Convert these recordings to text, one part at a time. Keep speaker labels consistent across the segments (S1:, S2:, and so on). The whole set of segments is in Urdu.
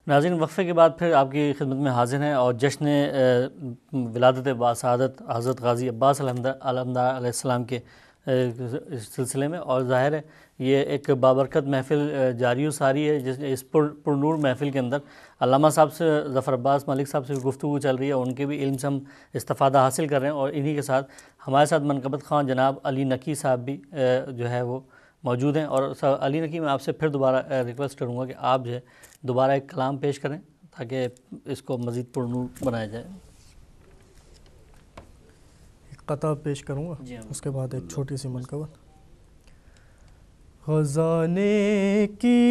S1: ناظرین، وقفے کے بعد پھر آپ کی خدمت میں حاضر ہیں اور جشن ولادت باسعادت حضرت غازی عباس علمدار علیہ السلام کے سلسلے میں، اور ظاہر ہے یہ ایک بابرکت محفل جاری و ساری ہے، اس پرنور محفل کے اندر علامہ صاحب سے، ظفر عباس ملک صاحب سے گفتگو چل رہی ہے، اور ان کے بھی علم سے ہم استفادہ حاصل کر رہے ہیں، اور انہی کے ساتھ ہمارے ساتھ منقبت خواں جناب علی نقی صاحب بھی جو ہے وہ موجود ہیں۔ اور علی نقی، میں آپ سے پھر دوبارہ ریکویسٹ کروں گا کہ آپ جو ہے دوبارہ ایک کلام پیش کریں تاکہ اس کو مزید پرنور بنایا جائے۔
S2: ایک قطع پیش کروں گا،
S1: جی ہاں،
S2: اس کے بعد ایک چھوٹی سی منقبت۔ خزانے کی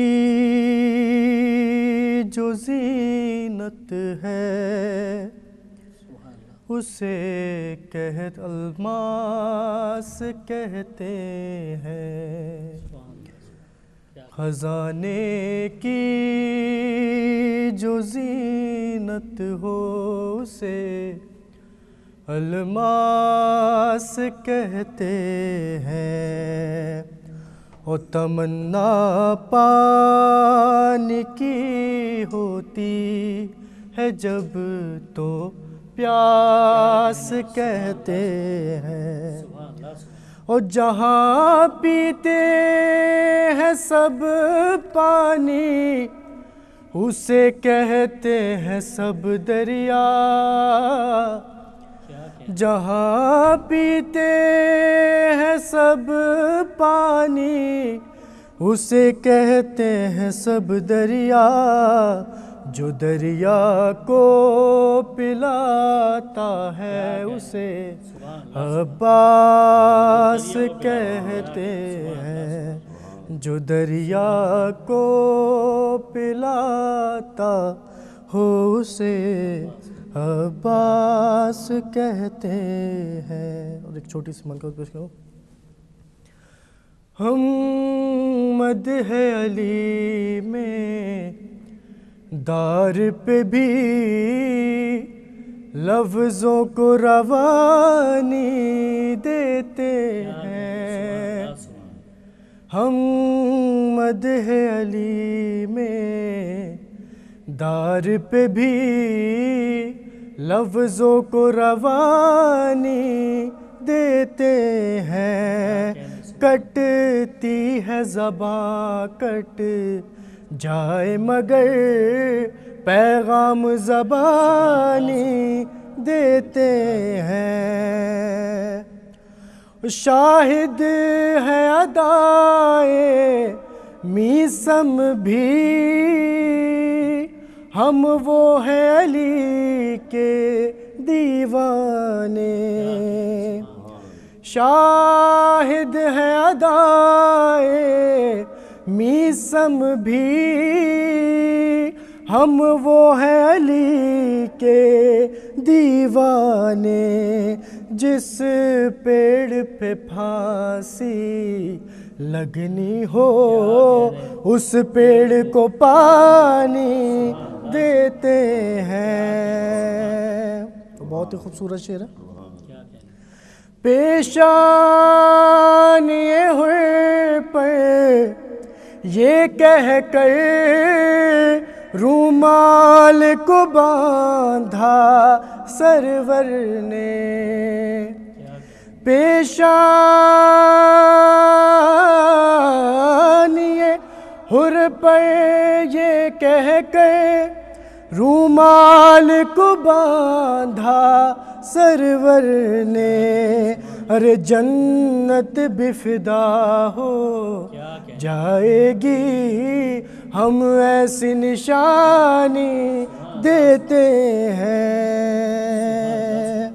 S2: جو زینت ہے اسے الماس کہتے ہیں، خزانے کی جو زینت ہو اسے الماس کہتے ہیں، اور تمنا پانے کی ہوتی ہے جب تو پیاس کہتے ہیں، اور جہاں پیتے ہیں سب پانی اسے کہتے ہیں سب دریا، جہاں پیتے ہیں سب پانی اسے کہتے ہیں سب دریا، جو دریا کو پلاتا ہے اسے عباس کہتے ہیں، جو دریا کو پلاتا ہو اسے عباس کہتے ہیں۔ اور ایک چھوٹی سی منقبت پیش کروں۔ ہم مدح علی میں دار پہ بھی لفظوں کو روانی دیتے ہیں، ہم مدح علی میں دار پہ بھی لفظوں کو روانی دیتے ہیں، کٹتی ہے زباں کٹ جائے مگر پیغام زبانی دیتے ہیں، شاہد ہے ادائے میسم بھی ہم وہ ہیں علی کے دیوانے، شاہد ہے ادائے میسم بھی ہم وہ ہیں علی کے دیوانے، جس پیڑ پہ پھانسی لگنی ہو اس پیڑ کو پانی دیتے ہیں۔ بہت ہی خوبصورت شعر ہے۔ پیشانی ہوئے پہ یہ کہہ کر رومال کو باندھا سرور نے، پیشانی ہر پہ یہ کہہ کر رومال کو باندھا سرور نے، ارے جنت بھی فدا ہو جائے گی ہم ایسی نشانی دیتے ہیں،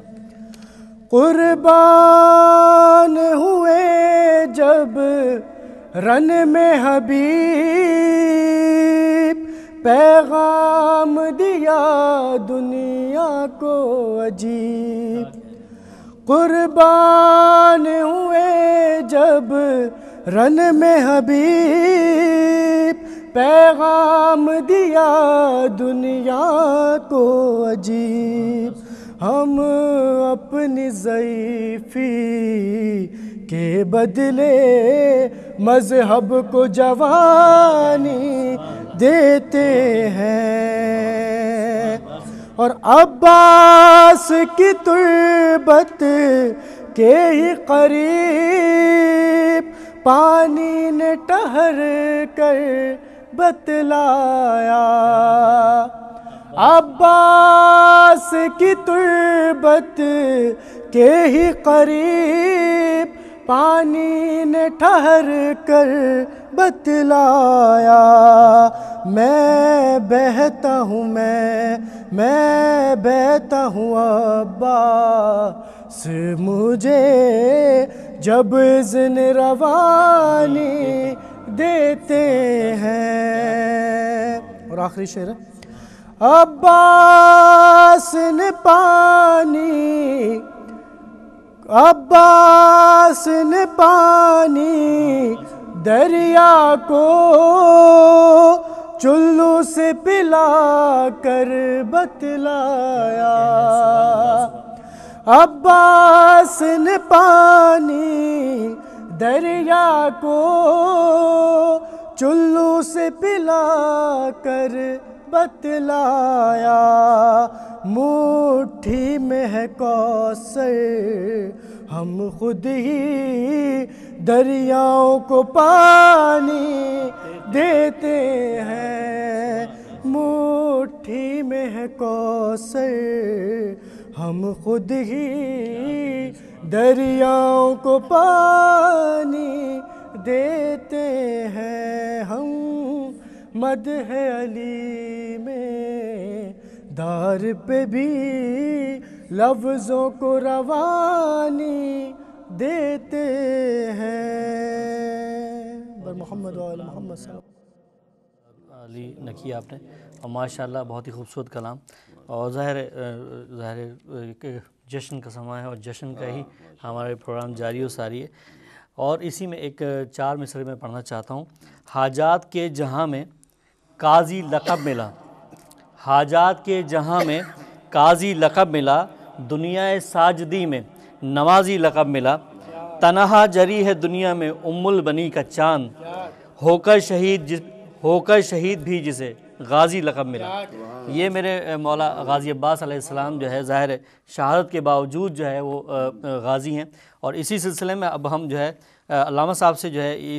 S2: قربان ہوئے جب رن میں حبیب پیغام دیا دنیا کو عجیب، قربان ہوئے جب رن میں حبیب پیغام دیا دنیا کو عجیب، ہم اپنی ضعیفی کے بدلے مذہب کو جوانی دیتے ہیں۔ اور عباس کی تربت کے ہی قریب پانی نے ٹھہر کر بتلایا، عباس کی تربت کے ہی قریب پانی نے ٹھہر کر بتلایا، میں بہتا ہوں میں بہتا ہوں عباس مجھے جب اذن روانی دیتے ہیں۔ اور آخری شعر ہے، عباس نے پانی دریا کو چلو سے پلا کر بتلایا، عباس نے پانی دریا کو چلو سے پلا کر بتلایا، مٹھی میں ہے کوثر ہم خود ہی دریاؤں کو پانی دیتے ہیں، مٹھی میں ہے کوثر ہم خود ہی دریاؤں کو پانی دیتے ہیں، ہم مدح علی میں دار پہ بھی لفظوں کو روانی دیتے ہیں۔ بر محمد و آل محمد صلی اللہ
S1: علی نکی آپ نے، اور ماشاءاللہ بہت ہی خوبصورت کلام، اور ظاہر کہ جشن کا سماں ہے اور جشن کا ہی ہمارے پروگرام جاری و ساری ہے، اور اسی میں ایک 4 مصرے میں پڑھنا چاہتا ہوں۔ حاجات کے جہاں میں قاضی لقب ملا، حاجات کے جہاں میں قاضی لقب ملا، دنیا ساجدی میں نمازی لقب ملا، تنہا جری ہے دنیا میں ام البنی کا چاند، ہو کر شہید بھی جسے غازی لقب ملا۔ یہ میرے مولا غازی عباس علیہ السلام جو ہے ظاہر شہادت کے باوجود جو ہے وہ غازی ہیں، اور اسی سلسلے میں اب ہم جو ہے علامہ صاحب سے جو ہے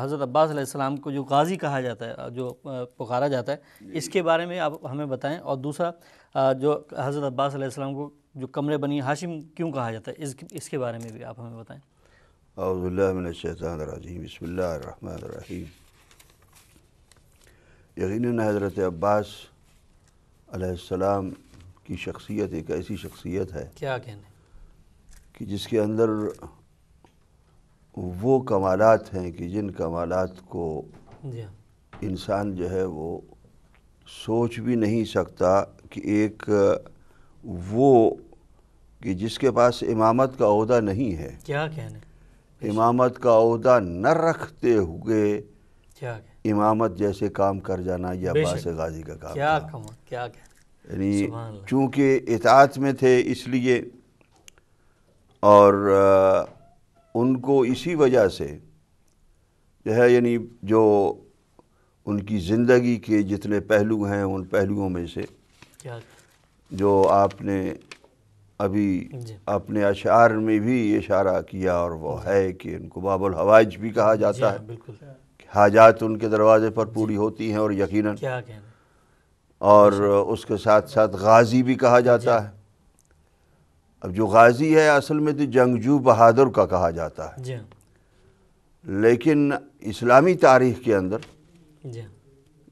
S1: حضرت عباس علیہ السلام کو جو غازی کہا جاتا ہے، جو پکارا جاتا ہے، اس کے بارے میں آپ ہمیں بتائیں، اور دوسرا جو حضرت عباس علیہ السلام کو جو قمر بنی ہاشم کیوں کہا جاتا ہے، اس کے بارے میں بھی آپ ہمیں بتائیں۔
S3: اعوذ باللہ من الشیطان الرجیم، بسم اللہ الرحمن الرحیم۔ یقیناً حضرت عباس علیہ السلام کی شخصیت ایک ایسی شخصیت ہے
S1: کیا کہنے
S3: کہ جس کے اندر وہ کمالات ہیں کہ جن کمالات کو انسان جو ہے وہ سوچ بھی نہیں سکتا، کہ ایک وہ کہ جس کے پاس امامت کا عہدہ نہیں ہے،
S1: کیا کہنے
S3: امامت کا عہدہ نہ رکھتے ہوئے
S1: کیا
S3: امامت جیسے کام کر جانا یہ عباس غازی کا کام
S1: کیا
S3: تھا۔
S1: کیا
S3: یعنی چونکہ اطاعت میں تھے اس لیے، اور ان کو اسی وجہ سے جو ہے، یعنی جو ان کی زندگی کے جتنے پہلو ہیں ان پہلوؤں میں سے جو آپ نے ابھی اپنے اشعار میں بھی اشارہ کیا، اور وہ ہے کہ ان کو باب الحوائج بھی کہا جاتا ہے، حاجات ان کے دروازے پر پوری ہوتی ہیں، اور یقیناً اور اس کے ساتھ ساتھ غازی بھی کہا جاتا ہے۔ اب جو غازی ہے اصل میں تو جنگجو بہادر کا کہا جاتا ہے، لیکن اسلامی تاریخ کے اندر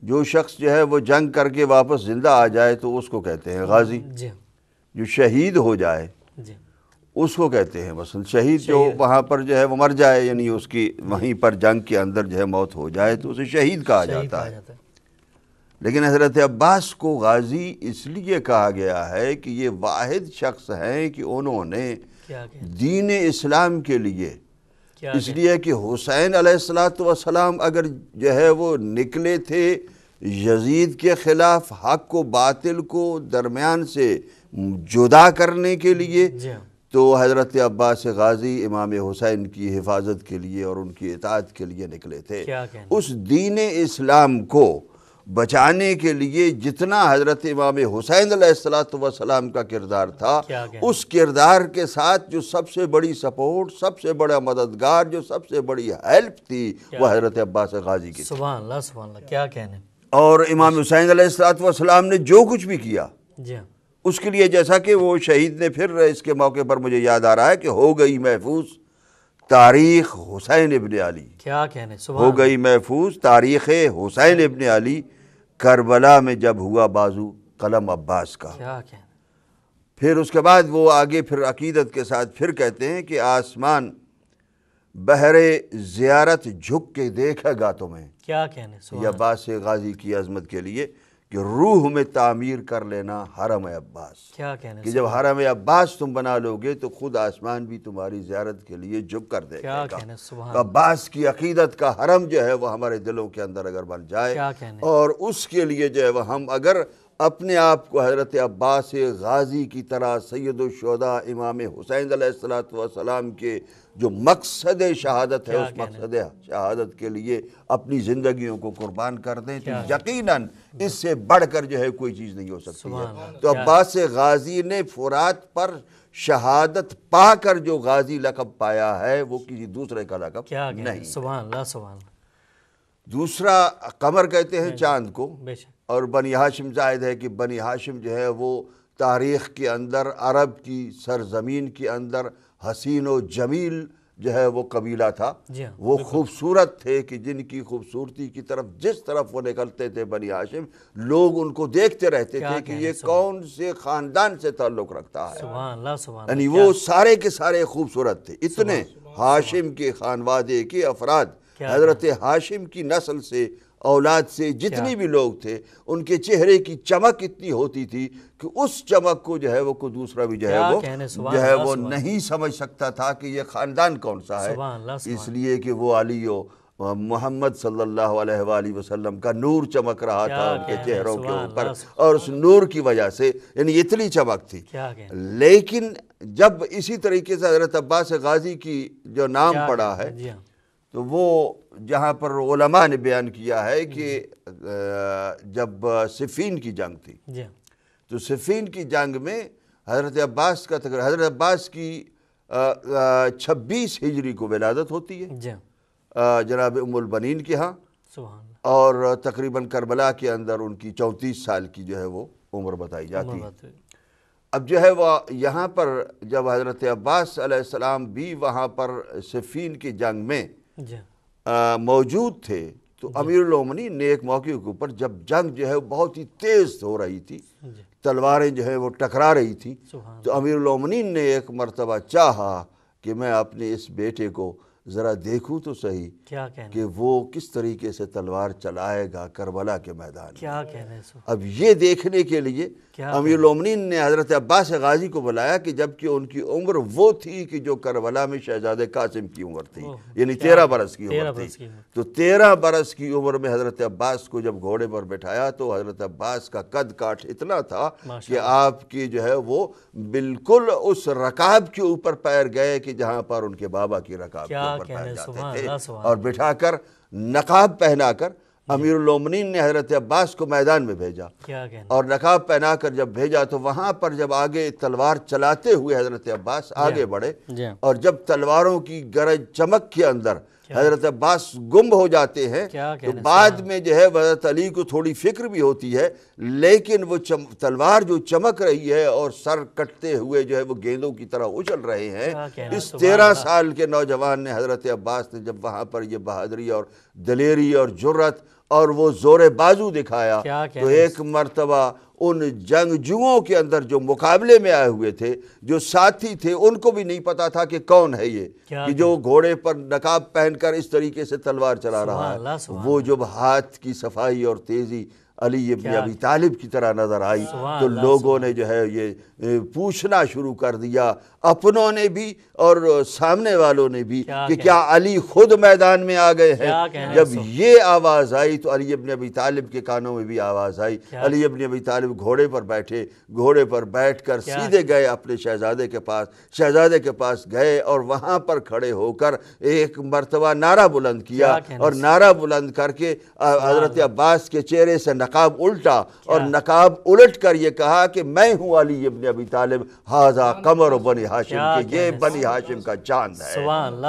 S3: جو شخص جو ہے وہ جنگ کر کے واپس زندہ آ جائے تو اس کو کہتے ہیں غازی، جو شہید ہو جائے اس کو کہتے ہیں مثلا شہید، جو وہاں پر جو ہے وہ مر جائے، یعنی اس کی وہیں پر جنگ کے اندر جو ہے موت ہو جائے تو اسے شہید کہا جاتا ہے۔ لیکن حضرت عباس کو غازی اس لیے کہا گیا ہے کہ یہ واحد شخص ہیں کہ انہوں نے دین اسلام کے لیے، اس لیے کہ حسین علیہ السلام اگر جو ہے وہ نکلے تھے یزید کے خلاف، حق کو باطل کو درمیان سے جدا کرنے کے لیے، تو حضرت عباس غازی امام حسین کی حفاظت کے لیے اور ان کی اطاعت کے لیے نکلے تھے۔ اس دین اسلام کو بچانے کے لیے جتنا حضرت امام حسین علیہ السلام کا کردار تھا، اس کردار کے ساتھ جو سب سے بڑی سپورٹ، سب سے بڑا مددگار، جو سب سے بڑی ہیلپ تھی، وہ حضرت عباس غازی کی تھی۔
S1: سبحان اللہ سبحان اللہ، کیا کہنے۔
S3: اور امام حسین علیہ السلام نے جو کچھ بھی کیا
S1: جی ہاں،
S3: اس کے لیے، جیسا کہ وہ شہید نے پھر اس کے موقع پر مجھے یاد آ رہا ہے کہ ہو گئی محفوظ تاریخ حسین ابن علی،
S1: کیا کہنے، سبحان
S3: ہو گئی محفوظ تاریخ حسین ابن علی، کربلا میں جب ہوا بازو قلم عباس کا۔
S1: کیا کہنے۔
S3: پھر اس کے بعد وہ آگے پھر عقیدت کے ساتھ پھر کہتے ہیں کہ آسمان بہر زیارت جھک کے دیکھے گا تمہیں،
S1: کیا کہنے، سبحان
S3: یہ عباس غازی کی عظمت کے لیے کہ روح میں تعمیر کر لینا حرم عباس،
S1: کیا کہنے،
S3: کہ جب حرم عباس تم بنا لو گے تو خود آسمان بھی تمہاری زیارت کے لیے جھک کر دے
S1: کیا
S3: گا۔
S1: کہنے، سبحان
S3: عباس کی عقیدت کا حرم جو ہے وہ ہمارے دلوں کے اندر اگر بن جائے،
S1: کیا کہنے۔
S3: اور اس کے لیے جو ہے وہ ہم اگر اپنے آپ کو حضرت عباس غازی کی طرح سید الشہداء امام حسین علیہ السلام کے جو مقصد شہادت ہے، اس مقصد شہادت کے لیے اپنی زندگیوں کو قربان کر دیں تو یقیناً اس سے بڑھ کر جو ہے کوئی چیز نہیں ہو سکتی ہے۔ تو عباس غازی نے فرات پر شہادت پا کر جو غازی لقب پایا ہے وہ کسی دوسرے کا لقب نہیں۔
S1: سبحان اللہ سبحان اللہ۔
S3: دوسرا قمر کہتے ہیں چاند کو،
S1: بے شک،
S3: اور بنی ہاشم زائد ہے کہ بنی ہاشم جو ہے وہ تاریخ کے اندر عرب کی سرزمین کے اندر حسین و جمیل جو ہے وہ قبیلہ تھا،
S1: جی ہاں،
S3: وہ خوبصورت تھے کہ جن کی خوبصورتی کی طرف جس طرف وہ نکلتے تھے بنی ہاشم، لوگ ان کو دیکھتے رہتے تھے کہ یہ کون سے خاندان سے تعلق رکھتا ہے،
S1: سبحان اللہ سبحان
S3: یعنی وہ سارے کے سارے خوبصورت تھے۔ اتنے ہاشم کے خانوادے کے افراد، حضرت ہاشم کی نسل سے، اولاد سے جتنی بھی لوگ تھے، ان کے چہرے کی چمک اتنی ہوتی تھی کہ اس چمک کو جو ہے وہ کوئی دوسرا بھی جو ہے وہ نہیں سمجھ سکتا تھا کہ یہ خاندان کون سا ہے، اس لیے کہ وہ علی و محمد صلی اللہ علیہ وآلہ وسلم کا نور چمک رہا تھا ان کے چہروں کے اوپر، اور اس نور کی وجہ سے یعنی اتنی چمک تھی۔ لیکن جب اسی طریقے سے حضرت عباس غازی کی جو نام پڑا ہے تو وہ جہاں پر علماء نے بیان کیا ہے کہ جب صفین کی جنگ تھی تو صفین کی جنگ میں حضرت عباس کا تقریباً حضرت عباس کی 26 ہجری کو ولادت ہوتی ہے جناب ام البنین کے ہاں، اور تقریباً کربلا کے اندر ان کی 34 سال کی جو ہے وہ عمر بتائی جاتی ہے۔ اب جو ہے وہ یہاں پر جب حضرت عباس علیہ السلام بھی وہاں پر صفین کی جنگ میں موجود تھے تو امیر المومنین نے ایک موقع کے اوپر جب جنگ جو ہے بہت ہی تیز ہو رہی تھی، تلواریں جو ہے وہ ٹکرا رہی تھی، تو امیر المومنین نے ایک مرتبہ چاہا کہ میں اپنے اس بیٹے کو ذرا دیکھوں تو صحیح کہ وہ کس طریقے سے تلوار چلائے گا کربلا کے میدان میں۔ اب یہ دیکھنے کے لیے امیر المومنین نے حضرت عباس غازی کو بلایا کہ جبکہ ان کی عمر وہ تھی کہ جو کربلا میں شہزادہ قاسم کی عمر تھی، یعنی 13 برس کی عمر تھی، تو 13 برس کی عمر میں حضرت عباس کو جب گھوڑے پر بٹھایا تو حضرت عباس کا قد کاٹ اتنا تھا کہ آپ کی جو ہے وہ بالکل اس رکاب کے اوپر پیر گئے کہ جہاں پر ان کے بابا کی رکاب کے اوپر پیر جاتے تھے، اور بٹھا کر نقاب پہنا کر امیر المومنین نے حضرت عباس کو میدان میں بھیجا، اور نقاب پہنا کر جب بھیجا تو وہاں پر جب آگے تلوار چلاتے ہوئے حضرت عباس آگے بڑھے، اور جب تلواروں کی گرج چمک کے اندر حضرت عباس گم ہو جاتے ہیں تو بعد میں جو ہے حضرت علی کو تھوڑی فکر بھی ہوتی ہے، لیکن وہ تلوار جو چمک رہی ہے اور سر کٹتے ہوئے جو ہے وہ گیندوں کی طرح اچھل رہے ہیں، اس 13 سال کے نوجوان نے حضرت عباس نے جب وہاں پر یہ بہادری اور دلیری اور جرت اور وہ زور بازو دکھایا تو ایک مرتبہ ان جنگجوؤں کے اندر جو مقابلے میں آئے ہوئے تھے، جو ساتھی تھے، ان کو بھی نہیں پتا تھا کہ کون ہے یہ کہ جو گھوڑے پر نقاب پہن کر اس طریقے سے تلوار چلا رہا ہے۔ وہ جب ہاتھ کی صفائی اور تیزی علی ابن ابی طالب کی طرح نظر آئی تو لوگوں نے جو ہے یہ پوچھنا شروع کر دیا، اپنوں نے بھی اور سامنے والوں نے بھی، کہ کیا علی خود میدان میں آ گئے ہیں؟ جب یہ آواز آئی تو علی ابن ابی طالب کے کانوں میں بھی آواز آئی۔ علی ابن ابی طالب گھوڑے پر بیٹھے، گھوڑے پر بیٹھ کر سیدھے گئے اپنے شہزادے کے پاس، شہزادے کے پاس گئے اور وہاں پر کھڑے ہو کر ایک مرتبہ نعرہ بلند کیا، اور نعرہ بلند کر کے حضرت عباس کے چہرے سے نقاب الٹا اور نقاب الٹ کر یہ کہا کہ میں ہوں علی ابن ابی طالب، ھذا قمر بنی ہاشم، کہ یہ بنی ہاشم کا چاند ہے۔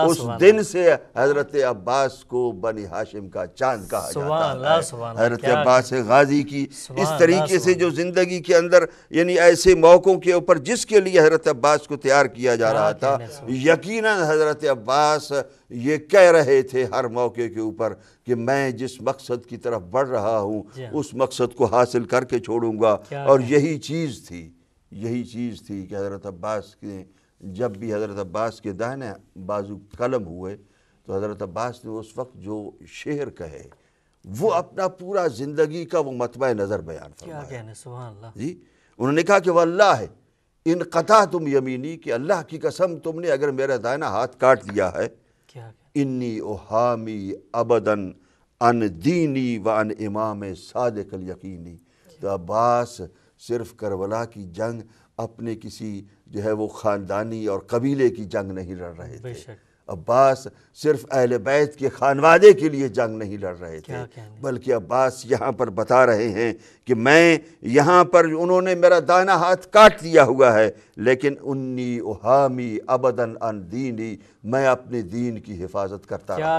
S3: اس دن سے حضرت عباس کو بنی ہاشم کا چاند کہا جاتا ہے۔ حضرت عباس غازی کی اس طریقے سے جو زندگی کے اندر یعنی ایسے موقعوں کے اوپر جس کے لیے حضرت عباس کو تیار کیا جا رہا تھا، یقیناً حضرت عباس یہ کہہ رہے تھے ہر موقع کے اوپر کہ میں جس مقصد کی طرف بڑھ رہا ہوں اس مقصد کو حاصل کر کے چھوڑوں گا۔ اور یہی چیز تھی کہ حضرت عباس کے جب بھی حضرت عباس کے دائنے بازو قلم ہوئے تو حضرت عباس نے اس وقت جو شعر کہے وہ اپنا پورا زندگی کا وہ مطبع نظر بیان فرمایا۔ جی انہوں نے کہا کہ واللہ ان قطعتم یمینی، کہ اللہ کی قسم تم نے اگر میرا دائنا ہاتھ کاٹ دیا ہے، انی احامی ابداً عن دینی و عن امام صادق الیقینی، تو عباس صرف کربلا کی جنگ اپنے کسی جو ہے وہ خاندانی اور قبیلے کی جنگ نہیں لڑ رہے تھے، عباس صرف اہل بیت کے خانوادے کے لیے جنگ نہیں لڑ رہے تھے، بلکہ عباس یہاں پر بتا رہے ہیں کہ میں یہاں پر انہوں نے میرا دائنا ہاتھ کاٹ دیا ہوا ہے، لیکن انی احامی ابداً عن دینی، میں اپنے دین کی حفاظت کرتا رہا۔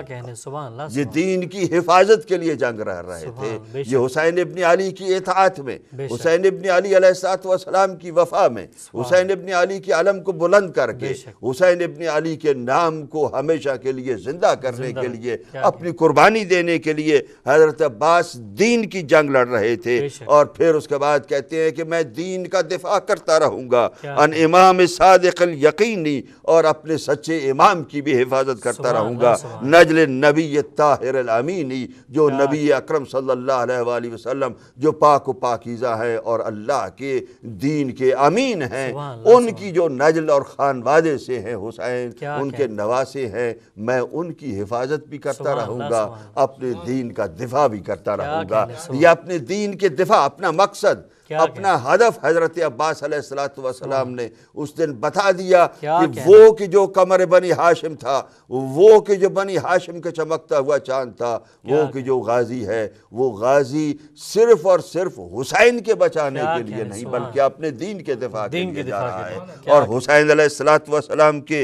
S3: یہ دین کی حفاظت کے لیے جنگ رہ رہے تھے، یہ حسین ابن علی کی اطاعت میں، حسین ابن علی علیہ السلام کی وفا میں، حسین ابن علی کے علم کو بلند کر کے، حسین ابن علی کے نام کو ہمیشہ کے لیے زندہ کرنے کے لیے، اپنی قربانی دینے کے لیے حضرت عباس دین کی جنگ لڑ رہے تھے۔ اور پھر اس کے بعد کہتے ہیں کہ میں دین کا دفاع کرتا رہوں گا، ان امام صادق الیقینی، اور اپنے سچے امام کی بھی حفاظت کرتا رہوں گا، نجل نبی طاہر الامینی، جو نبی اکرم صلی اللہ علیہ وآلہ وسلم جو پاک و پاکیزہ ہیں اور اللہ کے دین کے امین ہیں، ان کی جو نجل اور خانوادے سے ہیں حسین، ان کے نواسے ہیں، میں ان کی حفاظت بھی کرتا رہوں گا، اپنے دین کا دفاع بھی کرتا رہوں گا۔ یہ اپنے دین کے دفاع، اپنا مقصد، اپنا ہدف حضرت عباس علیہ السلام نے اس دن بتا دیا کہ وہ کہ جو قمر بنی ہاشم تھا، وہ کہ جو بنی ہاشم کا چمکتا ہوا چاند تھا، وہ کہ جو غازی ہے، وہ غازی صرف اور صرف حسین کے بچانے کے لیے نہیں بلکہ اپنے دین کے دفاع کے لیے جا رہا ہے۔ اور حسین علیہ السلام کے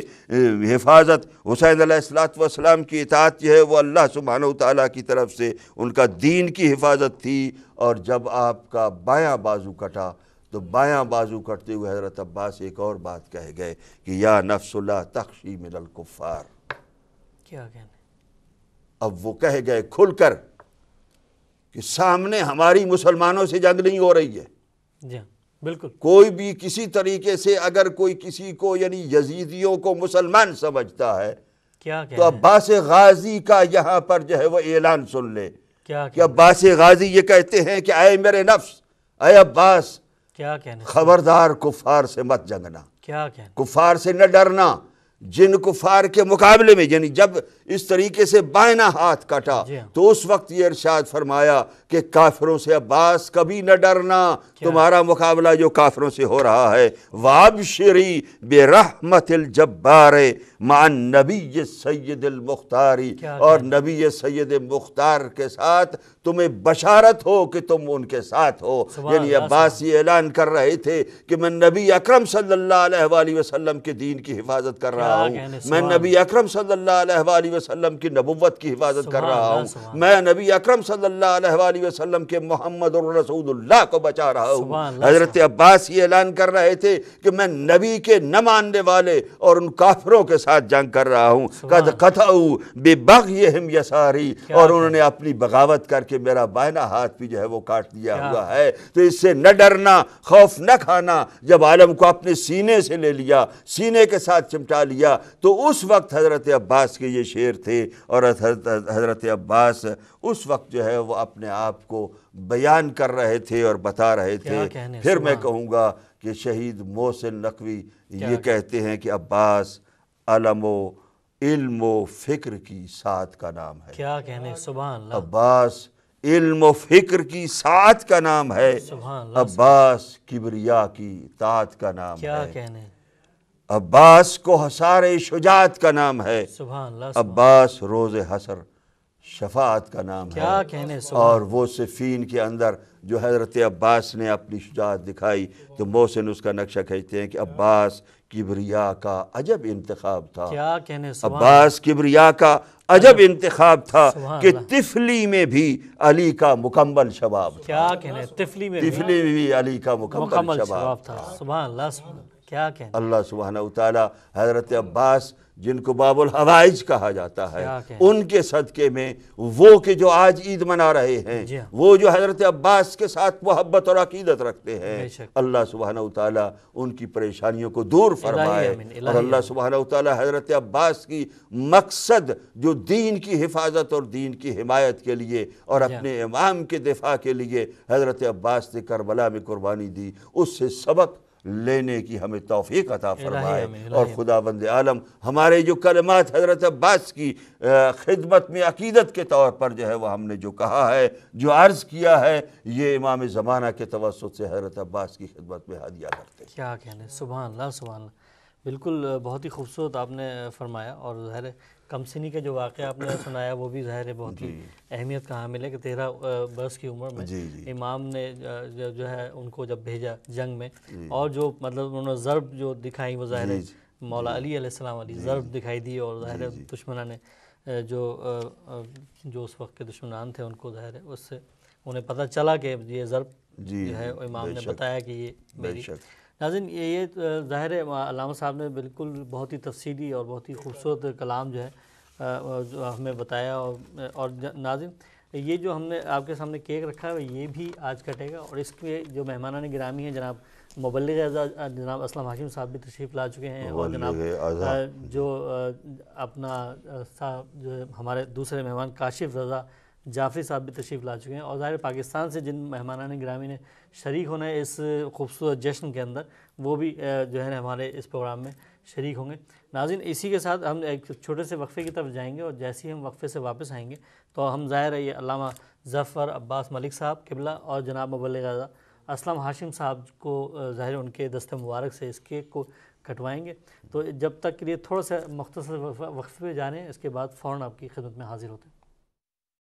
S3: حفاظت، حسین علیہ السلام کی اطاعت جو ہے وہ اللہ سبحانہ وتعالیٰ کی طرف سے ان کا دین کی حفاظت تھی۔ اور جب آپ کا بایاں بازو کٹا تو بایاں بازو کٹتے ہوئے حضرت عباس ایک اور بات کہہ گئے کہ یا نفس لا تخشی من الکفار،
S1: کیا کہنے،
S3: اب وہ کہہ گئے کھل کر کہ سامنے ہماری مسلمانوں سے جنگ نہیں ہو رہی ہے،
S1: جی بالکل،
S3: کوئی بھی کسی طریقے سے اگر کوئی کسی کو یعنی یزیدیوں کو مسلمان سمجھتا ہے تو عباس غازی کا یہاں پر جو ہے وہ اعلان سن لے کہ عباس غازی یہ کہتے ہیں کہ اے میرے نفس، اے عباس، خبردار کفار سے مت جنگنا، کفار سے نہ ڈرنا، جن کفار کے مقابلے میں یعنی جب اس طریقے سے بائنا ہاتھ کٹا تو اس وقت یہ ارشاد فرمایا کہ کافروں سے عباس کبھی نہ ڈرنا، تمہارا مقابلہ جو کافروں سے ہو رہا ہے، وَابْشِرِي بِرَحْمَةِ الْجَبَّارِ مَعَ النَّبِيِّ السَّيِّدِ الْمُخْتَارِ، اور نبی سید مختار کے ساتھ تمہیں بشارت ہو کہ تم ان کے ساتھ ہو۔ یعنی عباس یہ اعلان کر رہے تھے کہ میں نبی اکرم صلی اللہ علیہ وآلہ وسلم کے دین کی حفاظت کر رہا ہوں، میں نبی اکرم صلی اللہ علیہ وآلہ وسلم کی نبوت کی حفاظت کر رہا ہوں، میں نبی اکرم صلی اللہ علیہ وآلہ وسلم کے محمد الرسول اللہ کو بچا رہا ہوں۔ حضرت عباس یہ اعلان کر رہے تھے کہ میں نبی کے نہ ماننے والے اور ان کافروں کے ساتھ جنگ کر رہا ہوں، قد قطعوا ببغیہم یساری، اور انہوں نے اپنی بغاوت کر کہ میرا بائنا ہاتھ بھی جو ہے وہ کاٹ دیا ہوا ہے، تو اس سے نہ ڈرنا، خوف نہ کھانا۔ جب عالم کو اپنے سینے سے لے لیا، سینے کے ساتھ چمٹا لیا، تو اس وقت حضرت عباس کے یہ شعر تھے، اور حضرت عباس اس وقت جو ہے وہ اپنے آپ کو بیان کر رہے تھے اور بتا رہے تھے۔ پھر میں کہوں گا کہ شہید محسن نقوی یہ کہتے ہیں کہ عباس علم و علم و فکر کی ساتھ کا نام ہے۔
S1: کیا کہنے، سبحان اللہ،
S3: عباس علم و فکر کی ساتھ کا نام ہے،
S1: سبحان اللہ،
S3: عباس کبریا کی طاعت کا نام ہے،
S1: کیا کہنے،
S3: عباس کو حصار شجاعت کا نام ہے،
S1: سبحان اللہ،
S3: عباس روز حشر شفاعت کا نام ہے۔
S1: کیا کہنے، سبحان
S3: اور وہ صفین کے اندر جو حضرت عباس نے اپنی شجاعت دکھائی، تو محسن اس کا نقشہ کھینچتے ہیں کہ عباس کبریا کا عجب انتخاب تھا،
S1: کیا کہنے، سبحان
S3: عباس کبریا کا عجب انتخاب تھا
S1: سبحان
S3: کہ
S1: اللہ،
S3: طفلی میں بھی علی کا مکمل شباب تھا،
S1: کیا کہنے، طفلی میں
S3: طفلی میں بھی علی کا مکمل
S1: مکمل
S3: شباب
S1: شباب تھا، سبحان اللہ، سبحان اللہ، کیا کہنے،
S3: اللہ سبحانہ وتعالی حضرت عباس جن کو باب الحوائج کہا جاتا ہے،
S1: کیا کہیں،
S3: ان کے صدقے میں وہ کہ جو آج عید منا رہے ہیں،
S1: جی ہاں،
S3: وہ جو حضرت عباس کے ساتھ محبت اور عقیدت رکھتے ہیں،
S1: بے شک،
S3: اللہ سبحانہ وتعالی ان کی پریشانیوں کو دور فرمائے،
S1: آمین، الہی
S3: اور اللہ سبحانہ وتعالی حضرت عباس کی مقصد جو دین کی حفاظت اور دین کی حمایت کے لیے اور اپنے امام کے دفاع کے لیے حضرت عباس نے کربلا میں قربانی دی، اس سے سبق لینے کی ہمیں توفیق عطا فرمائے، اور خداوند عالم ہمارے جو کلمات حضرت عباس کی خدمت میں عقیدت کے طور پر جو ہے وہ ہم نے جو کہا ہے، جو عرض کیا ہے، یہ امام زمانہ کے توسط سے حضرت عباس کی خدمت میں ہدیہ کرتے ہیں۔
S1: کیا کہنے، سبحان اللہ، سبحان اللہ، بالکل بہت ہی خوبصورت آپ نے فرمایا، اور ظاہر ہے کم سنی کا جو واقعہ آپ نے سنایا وہ بھی ظاہر ہے بہت ہی اہمیت کا حامل ہے کہ 13 برس کی عمر میں امام نے جو ہے ان کو جب بھیجا جنگ میں، اور جو مطلب انہوں نے ضرب جو دکھائی وہ ظاہر ہے مولا علی علیہ السلام علی ضرب دکھائی دی، اور ظاہر ہے دشمنان نے جو اس وقت کے دشمنان تھے ان کو ظاہر ہے اس سے انہیں پتہ چلا کہ یہ ضرب جو ہے امام نے بتایا کہ یہ میری۔ ناظرین یہ ظاہر ہے علامہ صاحب نے بالکل بہت ہی تفصیلی اور بہت ہی خوبصورت کلام جو ہے ہمیں بتایا، اور ناظرین یہ جو ہم نے آپ کے سامنے کیک رکھا ہے یہ بھی آج کٹے گا، اور اس کے جو مہمانان گرامی ہیں جناب مبلغ اعظم جناب اسلم ہاشم صاحب بھی تشریف لا چکے ہیں، اور جناب جو اپنا جو ہمارے دوسرے مہمان کاشف رضا جعفری صاحب بھی تشریف لا چکے ہیں، اور ظاہر پاکستان سے جن مہمانان گرامی نے شریک ہونا ہے اس خوبصورت جشن کے اندر، وہ بھی جو ہے ہمارے اس پروگرام میں شریک ہوں گے۔ ناظرین اسی کے ساتھ ہم ایک چھوٹے سے وقفے کی طرف جائیں گے، اور جیسے ہی ہم وقفے سے واپس آئیں گے تو ہم ظاہر ہے یہ علامہ ظفر عباس ملک صاحب قبلہ اور جناب مبلغ اعظم اسلم ہاشم صاحب کو ظاہر ان کے دست مبارک سے اس کیک کو کٹوائیں گے۔ تو جب تک کے لیے تھوڑا سا مختصر وقفے پہ جانے، اس کے بعد فوراً آپ کی خدمت میں حاضر ہوتے ہیں۔